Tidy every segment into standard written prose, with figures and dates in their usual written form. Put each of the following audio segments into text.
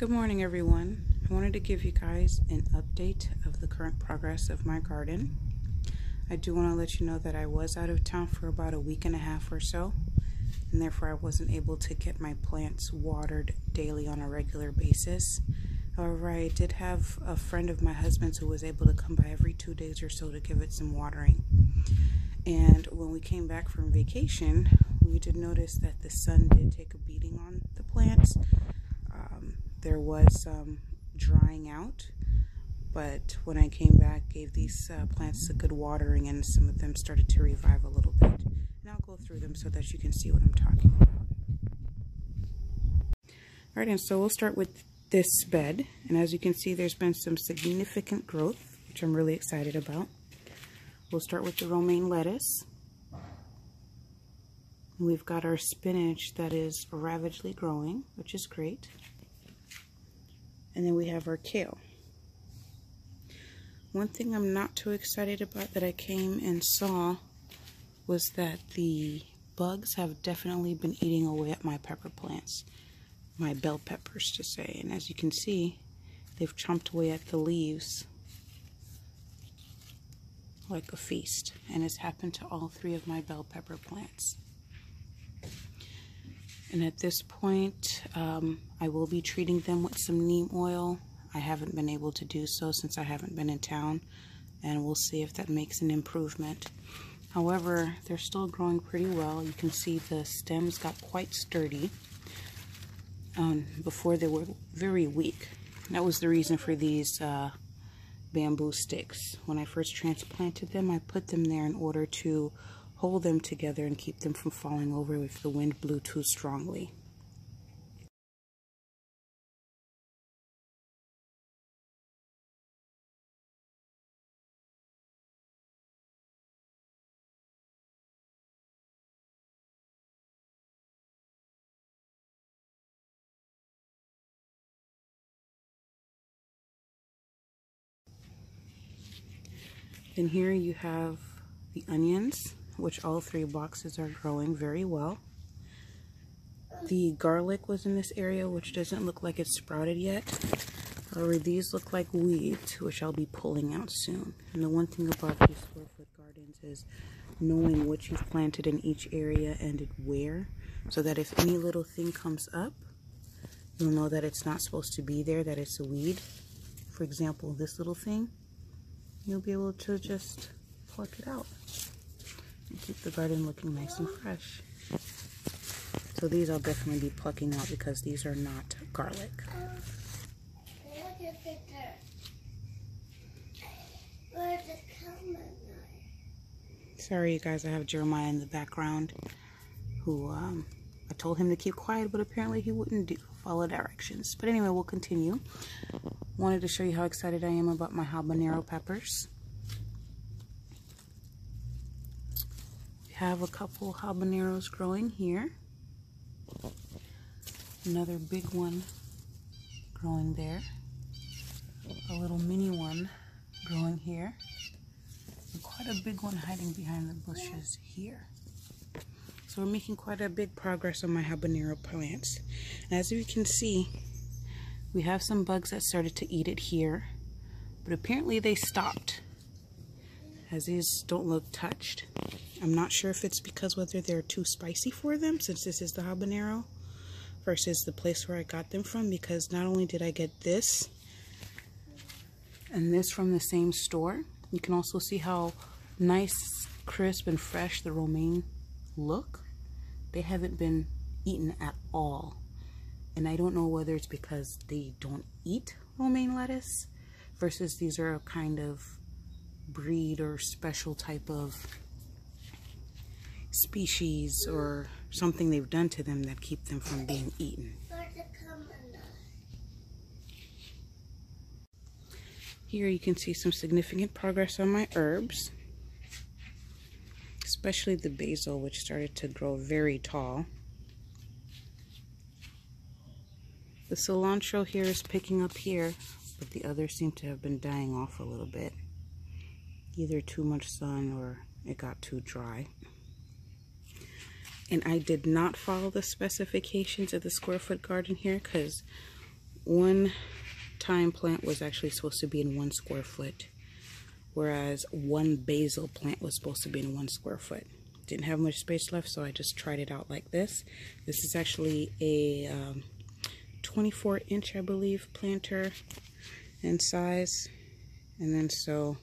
Good morning, everyone. I wanted to give you guys an update of the current progress of my garden. I do want to let you know that I was out of town for about a week and a half or so, and therefore I wasn't able to get my plants watered daily on a regular basis. However, I did have a friend of my husband's who was able to come by every 2 days or so to give it some watering. And when we came back from vacation, we did notice that the sun did take a beating on the plants. There was some drying out, but when I came back, gave these plants a good watering, and some of them started to revive a little bit. And I'll go through them so that you can see what I'm talking about. Alright, and so we'll start with this bed, and as you can see, there's been some significant growth, which I'm really excited about. We'll start with the romaine lettuce. We've got our spinach that is ravagely growing, which is great. And then we have our kale. One thing I'm not too excited about that I came and saw was that the bugs have definitely been eating away at my pepper plants, my bell peppers to say. And as you can see, they've chomped away at the leaves like a feast. And it's happened to all 3 of my bell pepper plants. And at this point, I will be treating them with some neem oil. I haven't been able to do so since I haven't been in town, and we'll see if that makes an improvement. However, they're still growing pretty well. You can see the stems got quite sturdy. Before they were very weak. That was the reason for these bamboo sticks. When I first transplanted them, I put them there in order to hold them together and keep them from falling over if the wind blew too strongly. Then here you have the onions, which all 3 boxes are growing very well. The garlic was in this area, which doesn't look like it's sprouted yet. However, these look like weeds, which I'll be pulling out soon. And the one thing about these square foot gardens is knowing what you've planted in each area and where, so that if any little thing comes up, you'll know that it's not supposed to be there, that it's a weed. For example, this little thing, you'll be able to just pluck it out and keep the garden looking nice and fresh. So these I'll definitely be plucking out because these are not garlic. Sorry, you guys, I have Jeremiah in the background who I told him to keep quiet, but apparently he wouldn't follow directions. But anyway, we'll continue. Wanted to show you how excited I am about my habanero peppers. We have a couple habaneros growing here. Another big one growing there. A little mini one growing here. And quite a big one hiding behind the bushes here. So we're making quite a big progress on my habanero plants. And as you can see, we have some bugs that started to eat it here, but apparently they stopped, as these don't look touched. I'm not sure if it's because whether they're too spicy for them, since this is the habanero, versus the place where I got them from, because not only did I get this and this from the same store, you can also see how nice, crisp, and fresh the romaine look. They haven't been eaten at all. And I don't know whether it's because they don't eat romaine lettuce versus these are a kind of breed or special type of species or something they've done to them that keep them from being eaten. Here you can see some significant progress on my herbs, especially the basil, which started to grow very tall. The cilantro here is picking up here, but the others seem to have been dying off a little bit. Either too much sun or it got too dry. And I did not follow the specifications of the square foot garden here because one thyme plant was actually supposed to be in 1 square foot, whereas one basil plant was supposed to be in 1 square foot. Didn't have much space left, so I just tried it out like this. This is actually a 24-inch, I believe, planter in size. And then so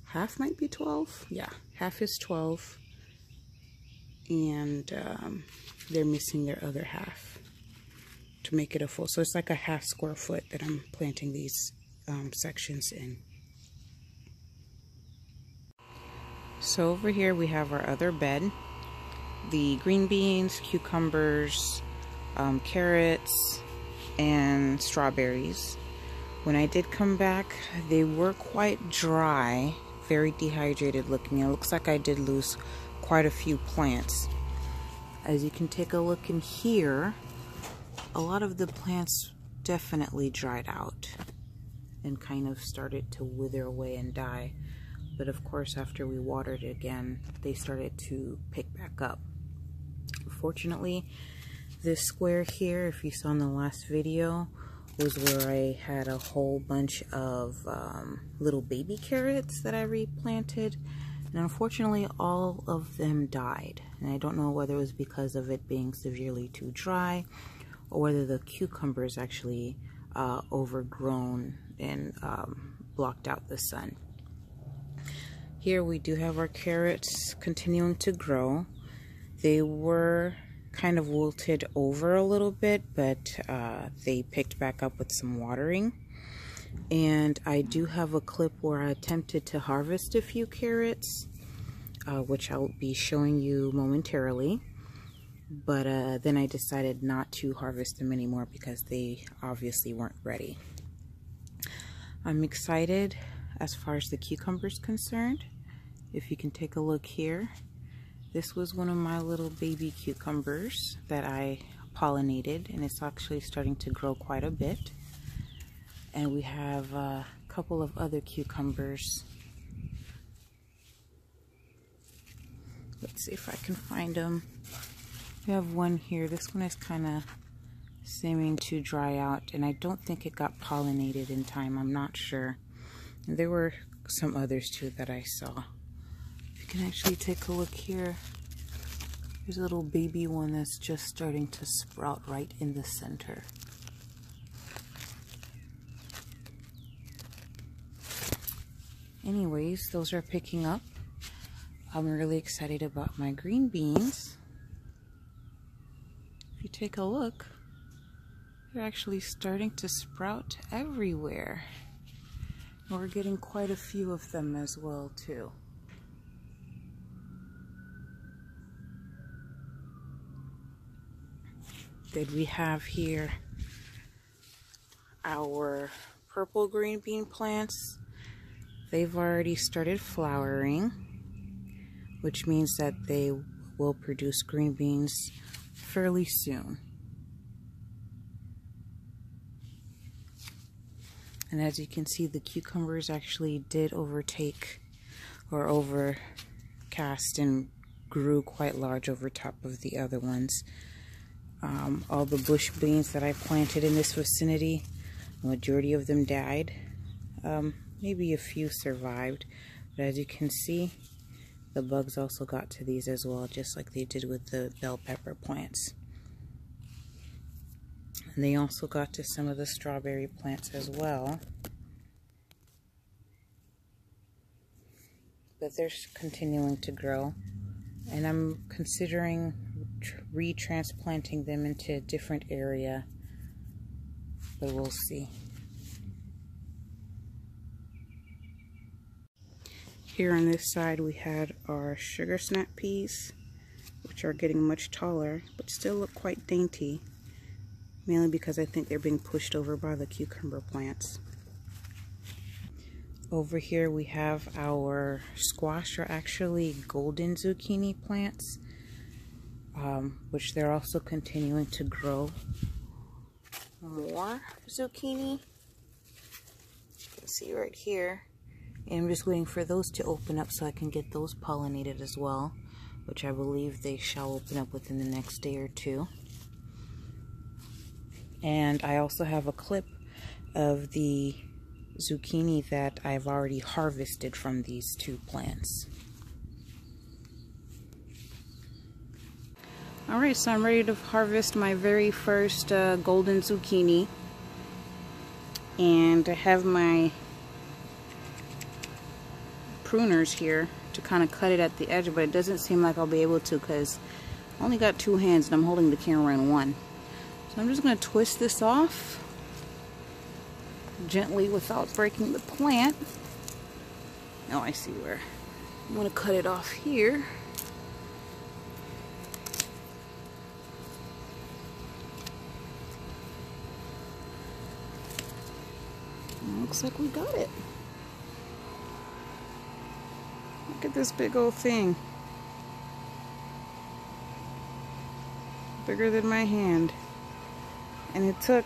half might be 12. Yeah, half is 12. And they're missing their other half to make it a full. So it's like a half square foot that I'm planting these sections in. So over here we have our other bed. The green beans, cucumbers, carrots, and strawberries. When I did come back, they were quite dry, very dehydrated looking. It looks like I did lose quite a few plants. As you can take a look in here, a lot of the plants definitely dried out and kind of started to wither away and die. But of course, after we watered it again, they started to pick back up. Fortunately, this square here, if you saw in the last video, was where I had a whole bunch of little baby carrots that I replanted. And unfortunately, all of them died. And I don't know whether it was because of it being severely too dry, or whether the cucumbers actually overgrown and blocked out the sun. Here we do have our carrots continuing to grow. They were kind of wilted over a little bit, but they picked back up with some watering. And I do have a clip where I attempted to harvest a few carrots, which I'll be showing you momentarily. But then I decided not to harvest them anymore because they obviously weren't ready. I'm excited as far as the cucumbers concerned. If you can take a look here, this was one of my little baby cucumbers that I pollinated, and it's actually starting to grow quite a bit. And we have a couple of other cucumbers. Let's see if I can find them. We have one here. This one is kind of seeming to dry out, and I don't think it got pollinated in time. I'm not sure. And there were some others too that I saw. You can actually take a look here. There's a little baby one that's just starting to sprout right in the center. Anyways, those are picking up. I'm really excited about my green beans. If you take a look, they're actually starting to sprout everywhere. And we're getting quite a few of them as well too. Then we have here our purple green bean plants. They've already started flowering, which means that they will produce green beans fairly soon. And as you can see, the cucumbers actually did overtake or overcast and grew quite large over top of the other ones. All the bush beans that I planted in this vicinity, the majority of them died. Maybe a few survived, but as you can see, the bugs also got to these as well, just like they did with the bell pepper plants. And they also got to some of the strawberry plants as well. But they're continuing to grow, and I'm considering retransplanting them into a different area, but we'll see. Here on this side we had our sugar snap peas, which are getting much taller but still look quite dainty, mainly because I think they're being pushed over by the cucumber plants. Over here we have our squash, or actually golden zucchini plants, which they're also continuing to grow more zucchini. You can see right here. And I'm just waiting for those to open up so I can get those pollinated as well, which I believe they shall open up within the next day or two. And I also have a clip of the zucchini that I've already harvested from these two plants. Alright, so I'm ready to harvest my very first golden zucchini. And I have my pruners here to kind of cut it at the edge, but it doesn't seem like I'll be able to because I only got two hands and I'm holding the camera in one. So I'm just going to twist this off gently without breaking the plant. Oh, I see where. I'm going to cut it off here. Looks like we got it. Look at this big old thing. Bigger than my hand. And it took,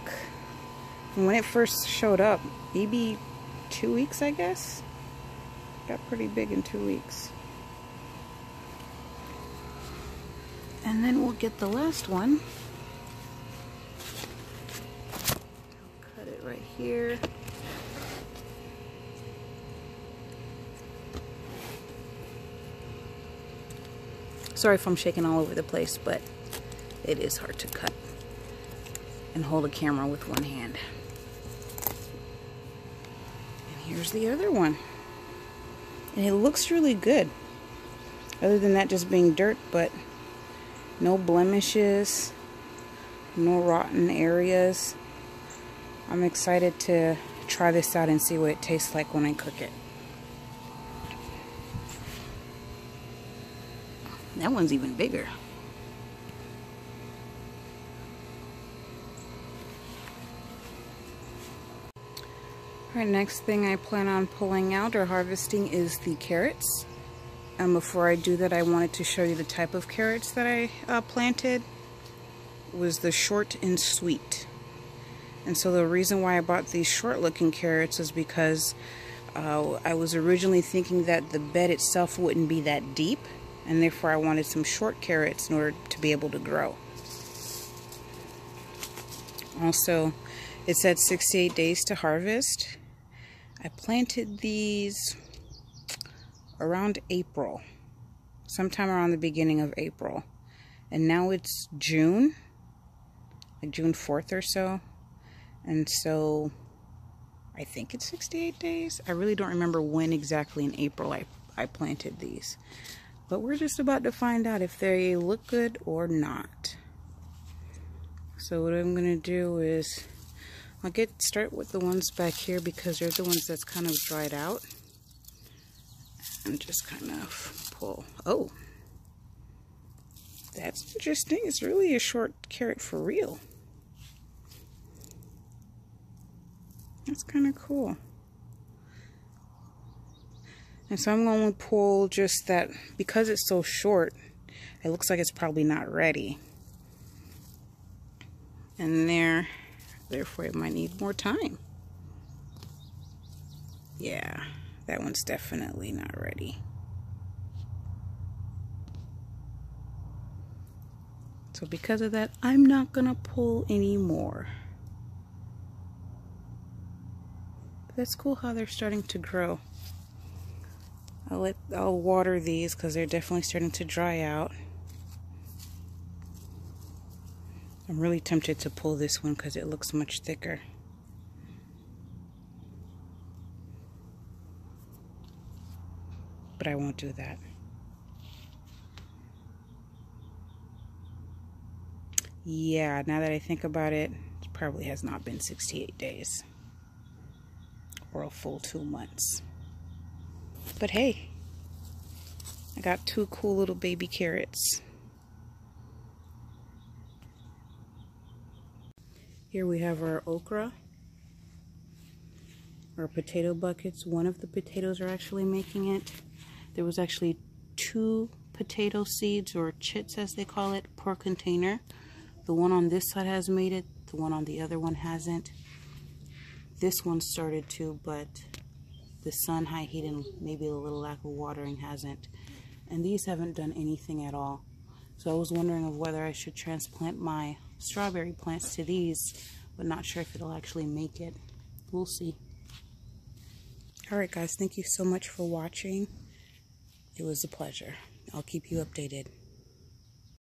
when it first showed up, maybe 2 weeks, I guess. Got pretty big in 2 weeks. And then we'll get the last one. Cut it right here. Sorry if I'm shaking all over the place, but it is hard to cut and hold a camera with one hand. And here's the other one. And it looks really good. Other than that just being dirt, but no blemishes, no rotten areas. I'm excited to try this out and see what it tastes like when I cook it. That one's even bigger. Alright, next thing I plan on pulling out or harvesting is the carrots. Before I do that, I wanted to show you the type of carrots that I planted. It was the short and sweet. And so the reason why I bought these short looking carrots is because I was originally thinking that the bed itself wouldn't be that deep, and therefore I wanted some short carrots in order to be able to grow. Also, it said 68 days to harvest. I planted these around April, sometime around the beginning of April, and now it's June, like June 4th or so, and so I think it's 68 days. I really don't remember when exactly in April I planted these, but we're just about to find out if they look good or not. So what I'm gonna do is I'll start with the ones back here because they're the ones that's kind of dried out. And just kind of pull. Oh, that's interesting. It's really a short carrot for real. That's kind of cool. And so I'm going to pull just that, because it's so short, it looks like it's probably not ready. And therefore it might need more time. Yeah, that one's definitely not ready. So because of that, I'm not gonna pull anymore. But that's cool how they're starting to grow. I'll water these because they're definitely starting to dry out. I'm really tempted to pull this one because it looks much thicker. But I won't do that. Yeah, now that I think about it, it probably has not been 68 days. Or a full 2 months. But hey, I got 2 cool little baby carrots. Here we have our okra, our potato buckets. One of the potatoes are actually making it. There was actually 2 potato seeds, or chits as they call it, per container. The one on this side has made it, the one on the other one hasn't. This one started to, but the sun, high heat, and maybe a little lack of watering hasn't. And these haven't done anything at all. So I was wondering of whether I should transplant my strawberry plants to these but not sure if it'll actually make it. We'll see. Alright guys, thank you so much for watching. It was a pleasure. I'll keep you updated.